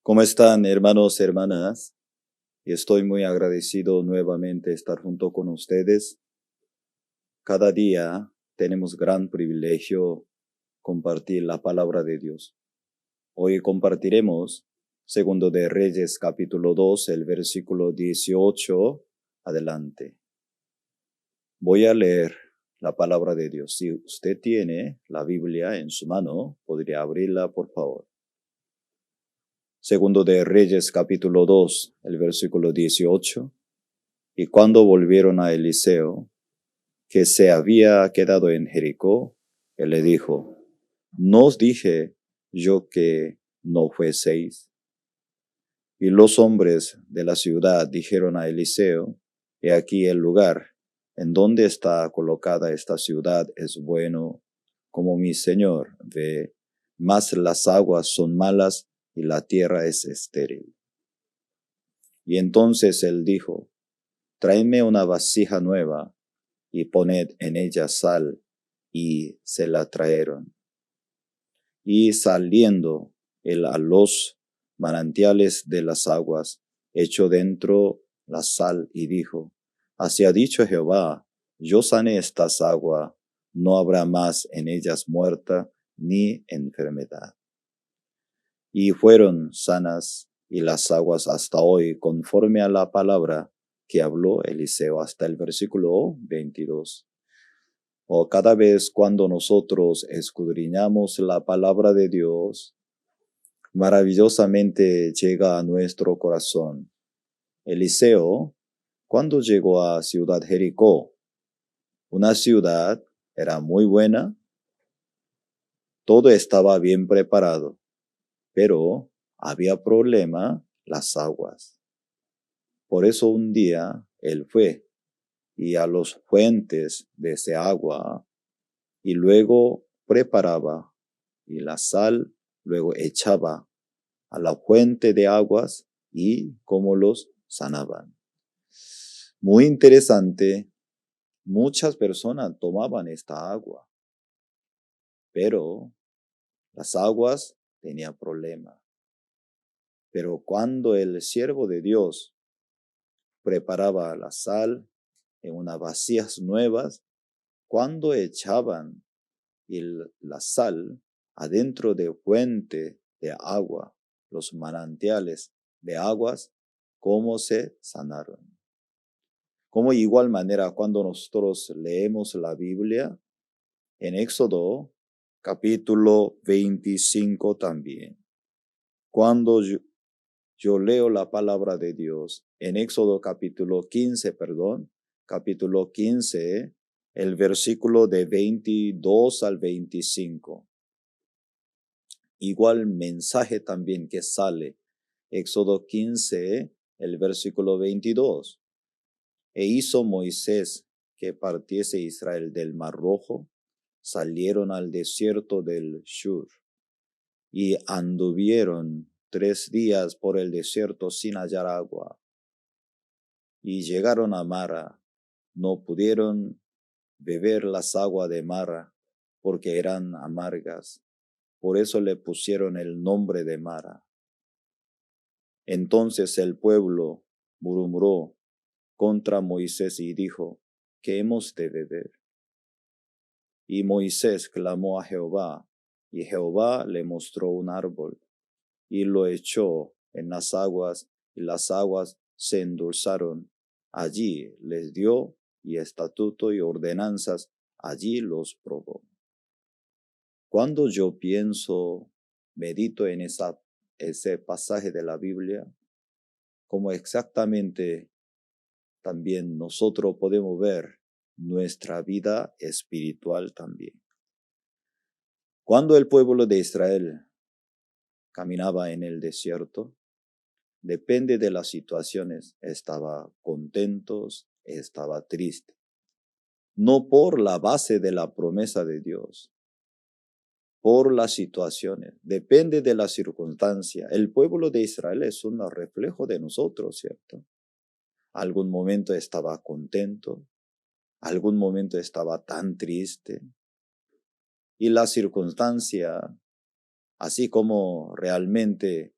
¿Cómo están, hermanos, hermanas? Estoy muy agradecido nuevamente estar junto con ustedes. Cada día tenemos gran privilegio compartir la palabra de Dios. Hoy compartiremos Segundo de Reyes, capítulo 2, el versículo 18 adelante. Voy a leer la palabra de Dios. Si usted tiene la Biblia en su mano, podría abrirla, por favor. Segundo de Reyes, capítulo 2, el versículo 18. Y cuando volvieron a Eliseo, que se había quedado en Jericó, él le dijo: ¿No os dije yo que no fueseis? Y los hombres de la ciudad dijeron a Eliseo: He aquí el lugar en donde está colocada esta ciudad es bueno, como mi señor ve, mas las aguas son malas y la tierra es estéril. Y entonces él dijo: Traedme una vasija nueva y poned en ella sal. Y se la trajeron. Y saliendo él a los manantiales de las aguas, echó dentro la sal y dijo: Así ha dicho Jehová, yo sané estas aguas, no habrá más en ellas muerta ni enfermedad. Y fueron sanas y las aguas hasta hoy, conforme a la palabra que habló Eliseo, hasta el versículo 22. O cada vez cuando nosotros escudriñamos la palabra de Dios, maravillosamente llega a nuestro corazón. Eliseo, cuando llegó a Ciudad Jericó, una ciudad era muy buena, todo estaba bien preparado, pero había problema las aguas. Por eso un día él fue y a los fuentes de ese agua y luego preparaba y la sal luego echaba a la fuente de aguas y cómo los sanaban. Muy interesante, muchas personas tomaban esta agua, pero las aguas tenían problema. Pero cuando el siervo de Dios preparaba la sal en unas vasijas nuevas, cuando echaban la sal adentro de fuente de agua, los manantiales de aguas, cómo se sanaron. Como igual manera cuando nosotros leemos la Biblia, en Éxodo capítulo 25 también. Cuando yo leo la palabra de Dios en Éxodo capítulo 15, el versículo de 22 al 25. Igual mensaje también que sale, Éxodo 15, el versículo 22. E hizo Moisés que partiese Israel del Mar Rojo, salieron al desierto del Shur, y anduvieron 3 días por el desierto sin hallar agua. Y llegaron a Mara, no pudieron beber las aguas de Mara, porque eran amargas. Por eso le pusieron el nombre de Mara. Entonces el pueblo murmuró contra Moisés y dijo: ¿Qué hemos de beber? Y Moisés clamó a Jehová, y Jehová le mostró un árbol, y lo echó en las aguas, y las aguas se endulzaron. Allí les dio y estatuto y ordenanzas, allí los probó. Cuando yo medito en ese pasaje de la Biblia, como exactamente también nosotros podemos ver nuestra vida espiritual también. Cuando el pueblo de Israel caminaba en el desierto, depende de las situaciones, estaba contentos, estaba triste. No por la base de la promesa de Dios, por las situaciones, depende de la circunstancia. El pueblo de Israel es un reflejo de nosotros, ¿cierto? Algún momento estaba contento, algún momento estaba tan triste. Y la circunstancia, así como realmente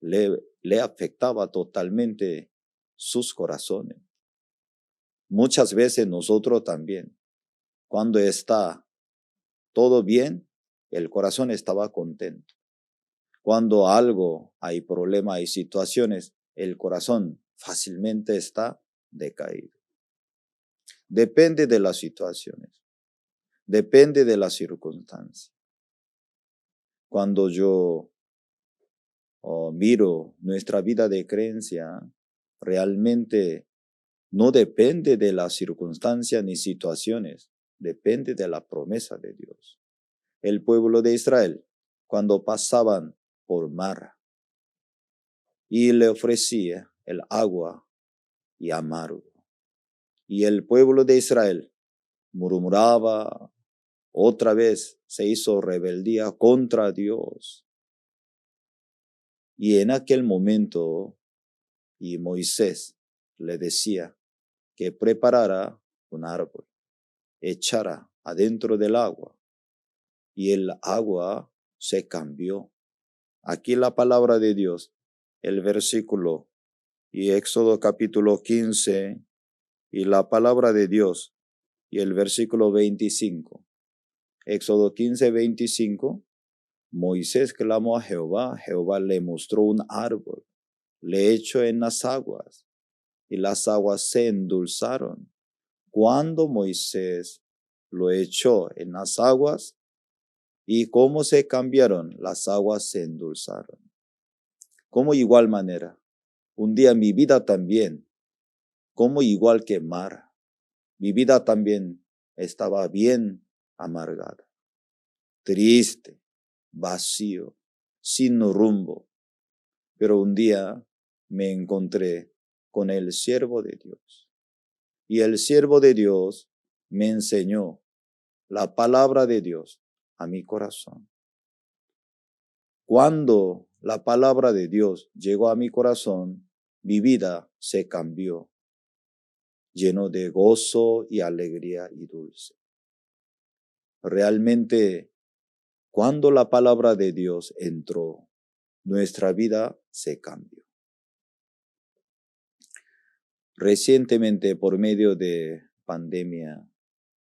le afectaba totalmente sus corazones. Muchas veces nosotros también, cuando está todo bien, el corazón estaba contento. Cuando hay problema, hay situaciones, el corazón fácilmente está decaído. Depende de las situaciones, depende de las circunstancias. Cuando yo miro nuestra vida de creencia, realmente no depende de las circunstancias ni situaciones, depende de la promesa de Dios. El pueblo de Israel, cuando pasaban por mar y le ofrecía el agua y amargo, y el pueblo de Israel murmuraba, otra vez se hizo rebeldía contra Dios. Y en aquel momento, y Moisés le decía que preparara un árbol, echara adentro del agua, y el agua se cambió. Aquí la palabra de Dios, el versículo y Éxodo capítulo 15, y la palabra de Dios, y el versículo 25. Éxodo 15, 25. Moisés clamó a Jehová, Jehová le mostró un árbol, le echó en las aguas, y las aguas se endulzaron. Cuando Moisés lo echó en las aguas, y cómo se cambiaron, las aguas se endulzaron. Como igual manera, un día mi vida también, como igual que mar, mi vida también estaba bien amargada, triste, vacío, sin rumbo. Pero un día me encontré con el siervo de Dios. Y el siervo de Dios me enseñó la palabra de Dios a mi corazón. Cuando la palabra de Dios llegó a mi corazón, mi vida se cambió, lleno de gozo y alegría y dulce. Realmente, cuando la palabra de Dios entró, nuestra vida se cambió. Recientemente, por medio de pandemia,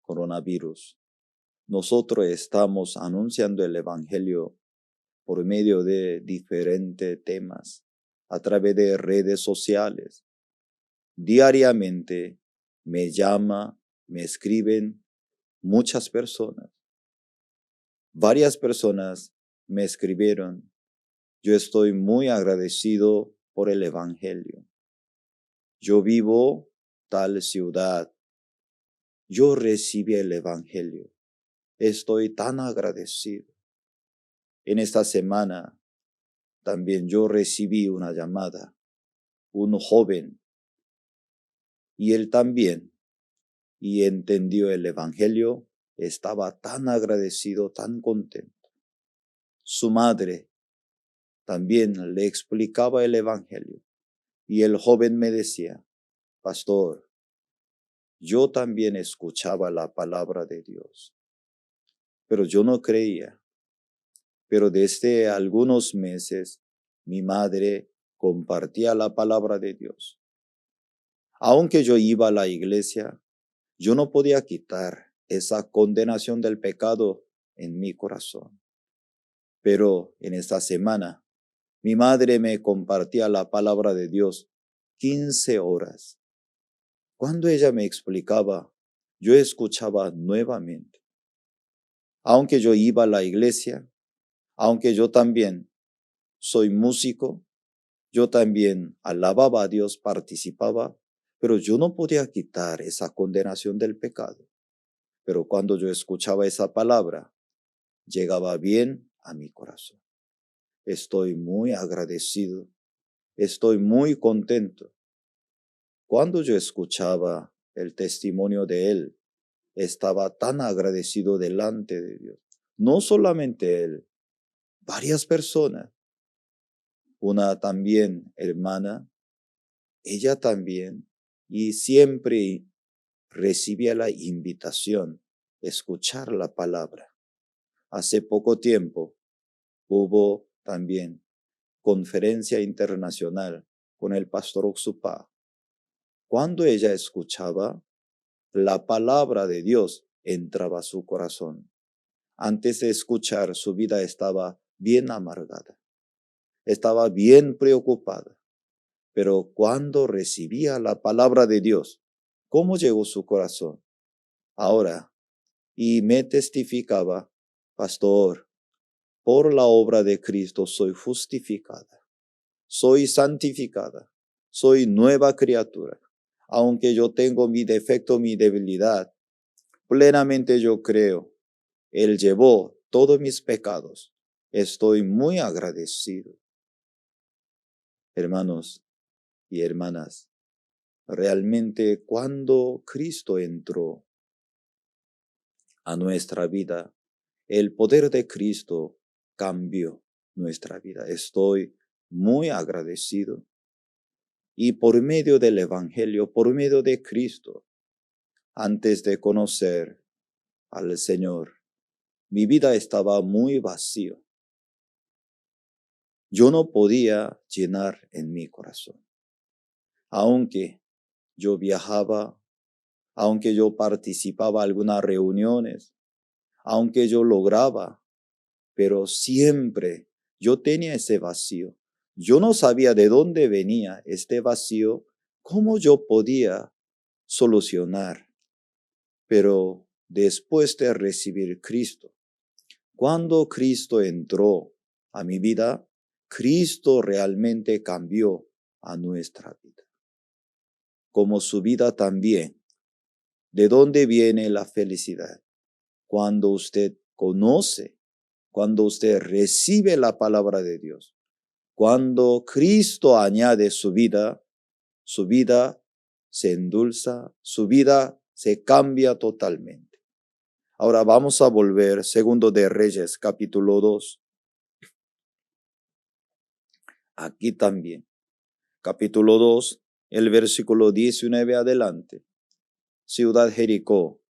coronavirus, nosotros estamos anunciando el Evangelio por medio de diferentes temas, a través de redes sociales. Diariamente me escriben muchas personas. Varias personas me escribieron. Yo estoy muy agradecido por el Evangelio. Yo vivo tal ciudad. Yo recibí el Evangelio. Estoy tan agradecido. En esta semana también yo recibí una llamada, un joven, y él también, y entendió el Evangelio, estaba tan agradecido, tan contento. Su madre también le explicaba el Evangelio, y el joven me decía, pastor, yo también escuchaba la palabra de Dios, pero yo no creía. Pero desde algunos meses mi madre compartía la palabra de Dios. Aunque yo iba a la iglesia, yo no podía quitar esa condenación del pecado en mi corazón. Pero en esta semana, mi madre me compartía la palabra de Dios 15 horas. Cuando ella me explicaba, yo escuchaba nuevamente. Aunque yo iba a la iglesia, aunque yo también soy músico, yo también alababa a Dios, participaba, pero yo no podía quitar esa condenación del pecado. Pero cuando yo escuchaba esa palabra, llegaba bien a mi corazón. Estoy muy agradecido, estoy muy contento. Cuando yo escuchaba el testimonio de él, estaba tan agradecido delante de Dios. No solamente él, varias personas. Una también hermana, ella también, y siempre recibía la invitación a escuchar la palabra. Hace poco tiempo hubo también conferencia internacional con el pastor Oxupá. Cuando ella escuchaba, la palabra de Dios entraba a su corazón. Antes de escuchar, su vida estaba bien amargada, estaba bien preocupada. Pero cuando recibía la palabra de Dios, ¿cómo llegó su corazón? Ahora, y me testificaba, pastor, por la obra de Cristo soy justificada, soy santificada, soy nueva criatura. Aunque yo tengo mi defecto, mi debilidad, plenamente yo creo, Él llevó todos mis pecados. Estoy muy agradecido. Hermanos y hermanas, realmente cuando Cristo entró a nuestra vida, el poder de Cristo cambió nuestra vida. Estoy muy agradecido. Y por medio del Evangelio, por medio de Cristo, antes de conocer al Señor, mi vida estaba muy vacía. Yo no podía llenar en mi corazón. Aunque yo viajaba, aunque yo participaba en algunas reuniones, aunque yo lograba, pero siempre yo tenía ese vacío. Yo no sabía de dónde venía este vacío, cómo yo podía solucionar. Pero después de recibir Cristo, cuando Cristo entró a mi vida, Cristo realmente cambió a nuestra vida. Como su vida también. ¿De dónde viene la felicidad? Cuando usted conoce, cuando usted recibe la palabra de Dios, cuando Cristo añade su vida se endulza, su vida se cambia totalmente. Ahora vamos a volver, segundo de Reyes, capítulo 2. Aquí también, capítulo 2, el versículo 19 adelante. Ciudad Jericó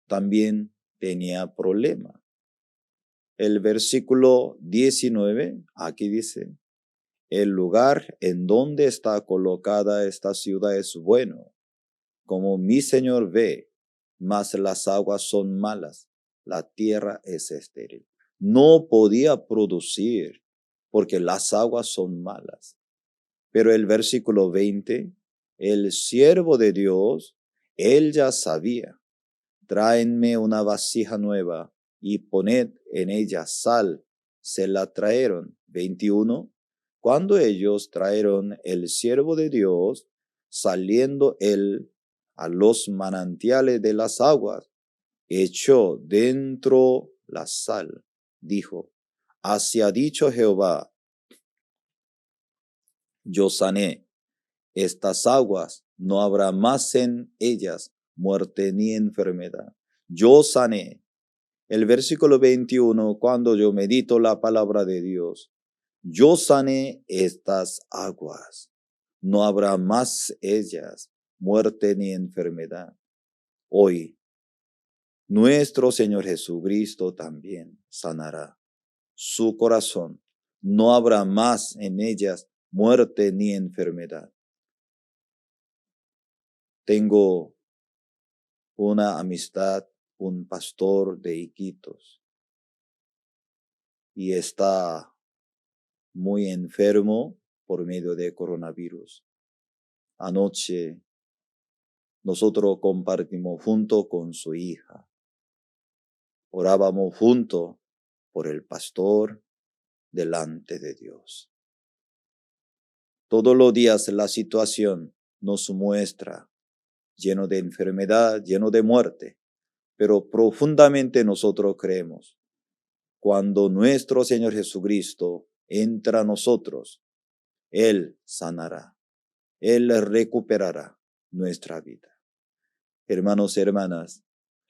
también tenía problema. El versículo 19, aquí dice, el lugar en donde está colocada esta ciudad es bueno, como mi Señor ve, mas las aguas son malas, la tierra es estéril. No podía producir porque las aguas son malas. Pero el versículo 20, el siervo de Dios, él ya sabía, tráenme una vasija nueva y poned en ella sal. Se la trajeron. 21. Cuando ellos trajeron el siervo de Dios, saliendo él a los manantiales de las aguas, echó dentro la sal. Dijo, así ha dicho Jehová, yo sané estas aguas, no habrá más en ellas muerte ni enfermedad. Yo sané. El versículo 21, cuando yo medito la palabra de Dios, yo sané estas aguas. No habrá más ellas muerte ni enfermedad. Hoy, nuestro Señor Jesucristo también sanará su corazón. No habrá más en ellas muerte ni enfermedad. Tengo una amistad, un pastor de Iquitos, y está muy enfermo por medio de coronavirus. Anoche nosotros compartimos junto con su hija. Orábamos junto por el pastor delante de Dios. Todos los días la situación nos muestra lleno de enfermedad, lleno de muerte, pero profundamente nosotros creemos. Cuando nuestro Señor Jesucristo entra a nosotros, Él sanará, Él recuperará nuestra vida. Hermanos y hermanas,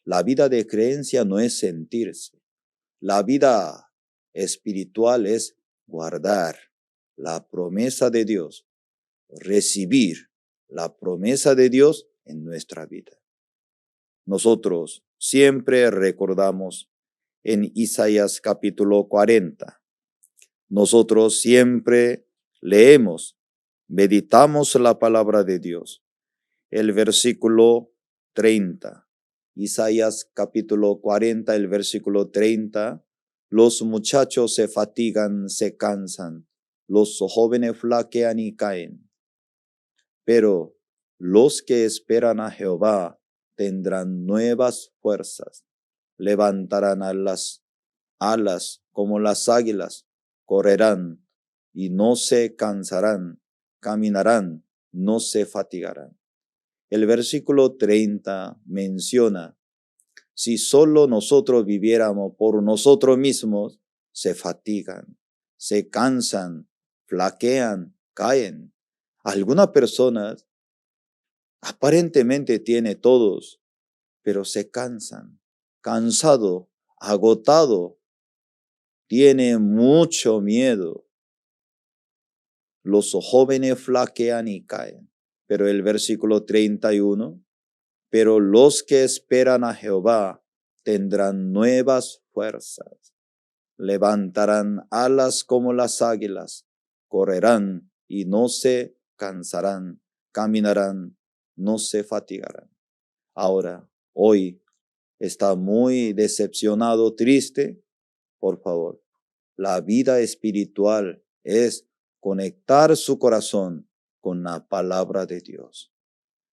la vida de creencia no es sentirse. La vida espiritual es guardar la promesa de Dios, recibir la promesa de Dios en nuestra vida. Nosotros siempre recordamos en Isaías capítulo 40. Nosotros siempre leemos, meditamos la palabra de Dios. El versículo 30, Isaías capítulo 40, el versículo 30, los muchachos se fatigan, se cansan, los jóvenes flaquean y caen. Pero los que esperan a Jehová tendrán nuevas fuerzas, levantarán alas como las águilas, correrán y no se cansarán, caminarán, no se fatigarán. El versículo 30 menciona, si solo nosotros viviéramos por nosotros mismos, se fatigan, se cansan, flaquean, caen. Algunas personas aparentemente tiene todos, pero se cansan, cansado, agotado, tiene mucho miedo. Los jóvenes flaquean y caen. Pero el versículo 31, pero los que esperan a Jehová tendrán nuevas fuerzas, levantarán alas como las águilas, correrán y no se cansarán, caminarán, no se fatigarán. Ahora, hoy está muy decepcionado, triste. Por favor, la vida espiritual es conectar su corazón con la palabra de Dios.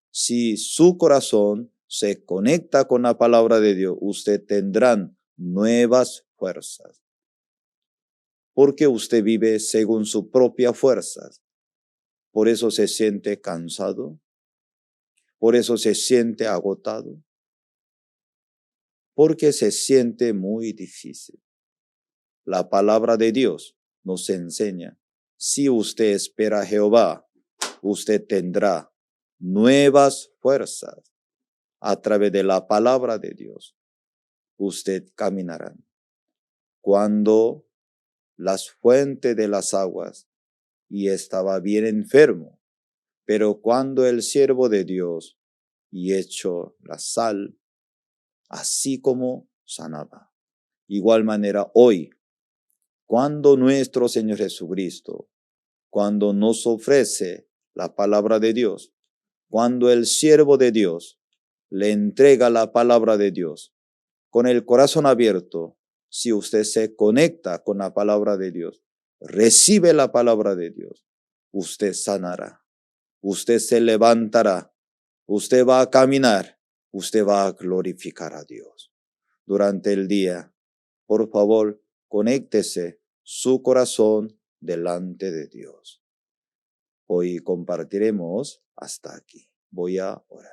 Si su corazón se conecta con la palabra de Dios, usted tendrá nuevas fuerzas. Porque usted vive según sus propias fuerzas. Por eso se siente cansado. Por eso se siente agotado. Porque se siente muy difícil. La palabra de Dios nos enseña, si usted espera a Jehová, usted tendrá nuevas fuerzas. A través de la palabra de Dios, usted caminará. Cuando las fuentes de las aguas, y estaba bien enfermo, pero cuando el siervo de Dios, y echó la sal, así como sanaba. Igual manera hoy, cuando nuestro Señor Jesucristo, cuando nos ofrece la palabra de Dios, cuando el siervo de Dios le entrega la palabra de Dios, con el corazón abierto, si usted se conecta con la palabra de Dios, recibe la palabra de Dios, usted sanará, usted se levantará, usted va a caminar, usted va a glorificar a Dios. Durante el día, por favor, conéctese su corazón delante de Dios. Hoy compartiremos hasta aquí. Voy a orar.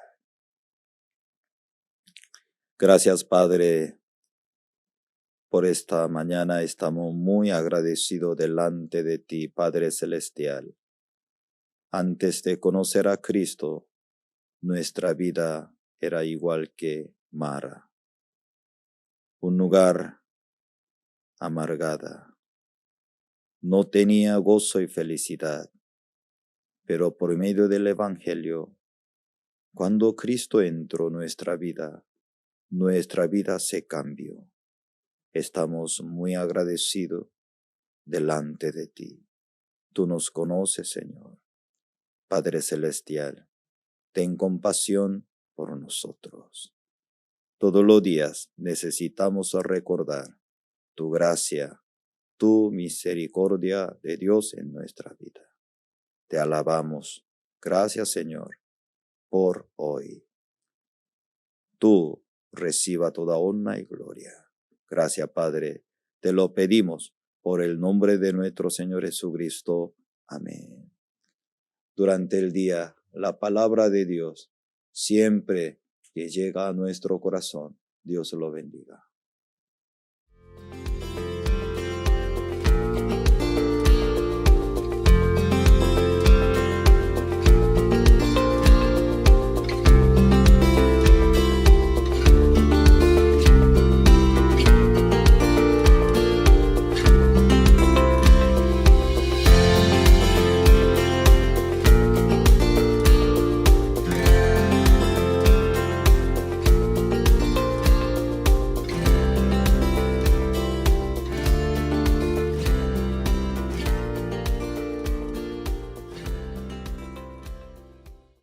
Gracias, Padre, por esta mañana. Estamos muy agradecidos delante de ti, Padre Celestial. Antes de conocer a Cristo, nuestra vida era igual que Mara, un lugar amargada. No tenía gozo y felicidad, pero por medio del Evangelio, cuando Cristo entró en nuestra vida se cambió. Estamos muy agradecidos delante de ti. Tú nos conoces, Señor. Padre Celestial, ten compasión por nosotros. Todos los días necesitamos recordar tu gracia, tu misericordia de Dios en nuestra vida. Te alabamos. Gracias, Señor, por hoy. Tú reciba toda honra y gloria. Gracias, Padre. Te lo pedimos por el nombre de nuestro Señor Jesucristo. Amén. Durante el día, la palabra de Dios, siempre que llega a nuestro corazón, Dios lo bendiga.